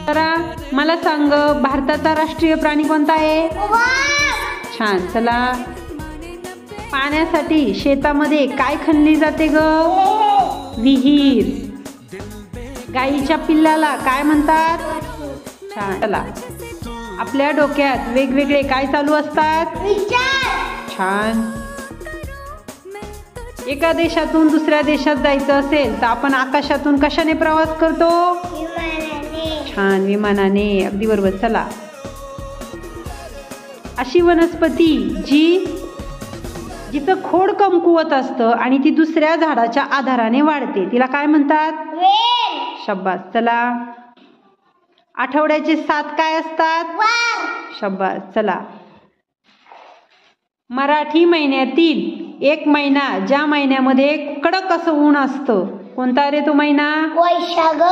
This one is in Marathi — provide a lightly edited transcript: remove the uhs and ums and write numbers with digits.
तर मला सांग, भारताचा राष्ट्रीय प्राणी कोणता आहे? छान. चला, पाण्यासाठी शेतामध्ये काय खणली जाते ग? विहीर. गाईच्या पिल्लाला काय म्हणतात? छान. चला, आपल्या डोक्यात वेगवेगळे काय चालू असतात? छान. एका देशातून दुसऱ्या देशात जायचं असेल तर आपण आकाशातून कशाने प्रवास करतो? छान, विमानाने. अगदी बरोबर. चला, अशी वनस्पती जिचं खोड कमकुवत असतं आणि ती दुसऱ्या झाडाच्या आधाराने वाढते, तिला काय म्हणतात? शाबास. चला, आठवड्याचे 7 काय असतात? शाबास. चला, मराठी महिन्यातील एक महिना ज्या महिन्यामध्ये कडक असं ऊन असतं, कोणता रे तो महिना? वैशाख.